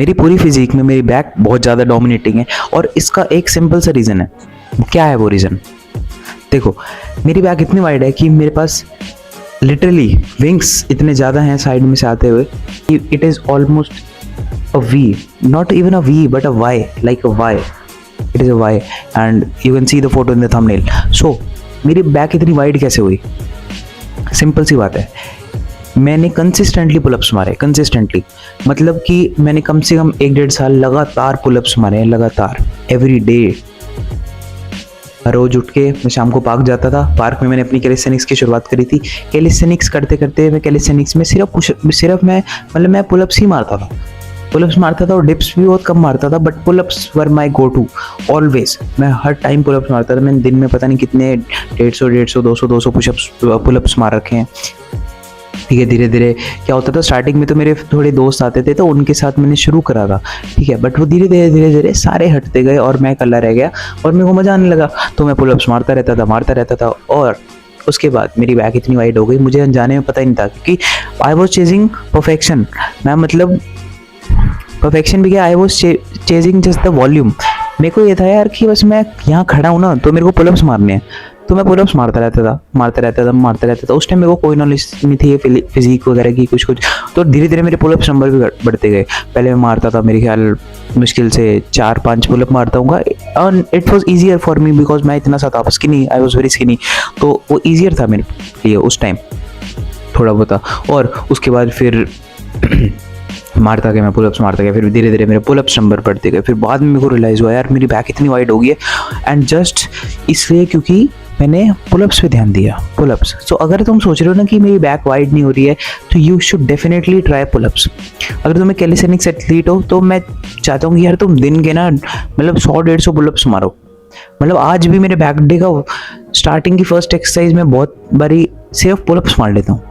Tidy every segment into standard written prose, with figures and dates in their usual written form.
मेरी पूरी फिजिक में मेरी बैक बहुत ज़्यादा डोमिनेटिंग है और इसका एक सिंपल सा रीज़न है। क्या है वो रीज़न? देखो, मेरी बैक इतनी वाइड है कि मेरे पास लिटरली विंग्स इतने ज़्यादा हैं साइड में से आते हुए कि it is almost a V, not even a V but a Y, like a Y, it is a Y and you can see the photo in the thumbnail. So मेरी back इतनी wide कैसे हुई? Simple सी बात है, मैंने consistently pullups मारे। Consistently मतलब कि मैंने कम से कम 1-1.5 साल लगातार पुलअप्स मारे हैं, लगातार, एवरी डे। रोज उठ के मैं शाम को पार्क जाता था। पार्क में मैंने अपनी कैलिस्थेनिक्स की शुरुआत करी थी। कैलिस्थेनिक्स करते करते मैं कैलिस्थेनिक्स में सिर्फ मैं पुलअप्स ही मारता था। पुलअप्स मारता था और डिप्स भी बहुत कम मारता था, but pullups were my go to always. मैं हर टाइम पुलअप्स मारता था। मैंने दिन में पता नहीं कितने 150, 200 पुलअप्स मार रखे हैं। ठीक है, धीरे धीरे क्या होता था, स्टार्टिंग में तो मेरे थोड़े दोस्त आते थे तो उनके साथ मैंने शुरू करा था। ठीक है, बट वो धीरे धीरे सारे हटते गए और मैं अकेला रह गया और मेरे को मज़ा आने लगा। तो मैं पुलअप्स मारता रहता था और उसके बाद मेरी बैक इतनी वाइड हो गई, मुझे अनजाने में पता ही नहीं था, क्योंकि आई वॉज चेजिंग परफेक्शन। मैं मतलब परफेक्शन भी क्या, I was chasing just the volume. मेरे को ये था यार कि बस मैं यहाँ खड़ा हूँ ना तो मेरे को पुलअप्स मारने हैं, तो मैं पुलअप्स मारता रहता था। उस टाइम मेरे को कोई नॉलेज नहीं थी फिजिक वगैरह की, कुछ तो धीरे धीरे मेरे पुलअप्स नंबर भी बढ़ते गए। पहले मैं मारता था मेरे ख्याल मुश्किल से 4-5 पुलअप मारता हूँ and it was easier for me because मैं इतना सा था skinny, I was very skinny, तो वो ईजियर था मेरे लिए उस टाइम थोड़ा बहुत। और उसके बाद फिर मारता गया, मैं पुलअप्स मारता गया, फिर धीरे धीरे मेरे पुलअप्स नंबर बढ़ते गए। फिर बाद में मेरे को रियलाइज़ हुआ यार मेरी बैक इतनी वाइड हो गई है, एंड जस्ट इसलिए क्योंकि मैंने पुलअप्स पे ध्यान दिया। पुलअप्स, सो अगर तुम सोच रहे हो ना कि मेरी बैक वाइड नहीं हो रही है तो you should definitely try pullups. अगर तुम्हें कैलिस्थेनिक्स एथलीट हो तो मैं चाहता हूँ कि यार तुम दिन के ना मतलब 100-150 पुलअप्स मारो। मतलब आज भी मेरे बैक डे का स्टार्टिंग की फर्स्ट एक्सरसाइज में बहुत बारी सिर्फ पुलअप्स मार लेता हूँ।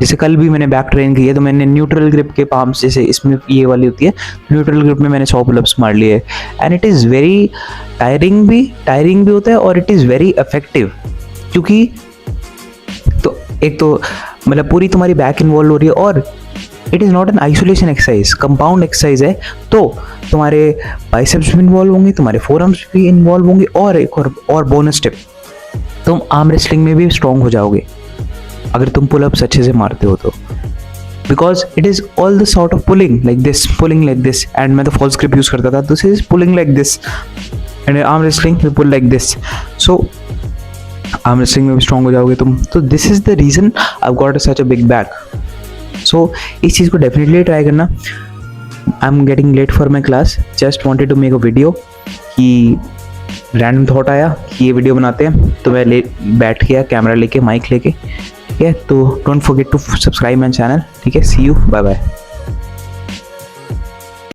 जैसे कल भी मैंने बैक ट्रेन की है तो मैंने न्यूट्रल ग्रिप के पाम्स, जैसे इसमें ये वाली होती है, न्यूट्रल ग्रिप में मैंने 100 पुलअप्स मार लिए and it is very tiring भी होता है और इट इज़ वेरी इफेक्टिव, क्योंकि तो एक तो मतलब पूरी तुम्हारी बैक इन्वॉल्व हो रही है और it is not an isolation exercise, compound exercise है। तो तुम्हारे बाइसेप्स भी इन्वॉल्व होंगे, तुम्हारे फोरआर्म्स भी इन्वॉल्व होंगे और एक और बोनस टिप, तुम आर्म रेसलिंग में भी स्ट्रॉन्ग हो जाओगे अगर तुम पुलअप्स अच्छे से मारते हो तो, because it is all the sort of pulling like this and मैं तो फॉल्स ग्रिप यूज करता था, this is pulling like this and arm wrestling pull like this. So arm wrestling में भी स्ट्रॉन्ग हो जाओगे तुम। तो this is the reason I got such a big back. So इस चीज़ को डेफिनेटली ट्राई करना। I am getting late for my class, just wanted to make a video कि रैंडम थॉट आया कि ये वीडियो बनाते हैं, तो मैं बैठ गया कैमरा लेके, माइक लेके। ठीक है, तो don't forget to subscribe my channel. ठीक है, सी यू, बाय बाय।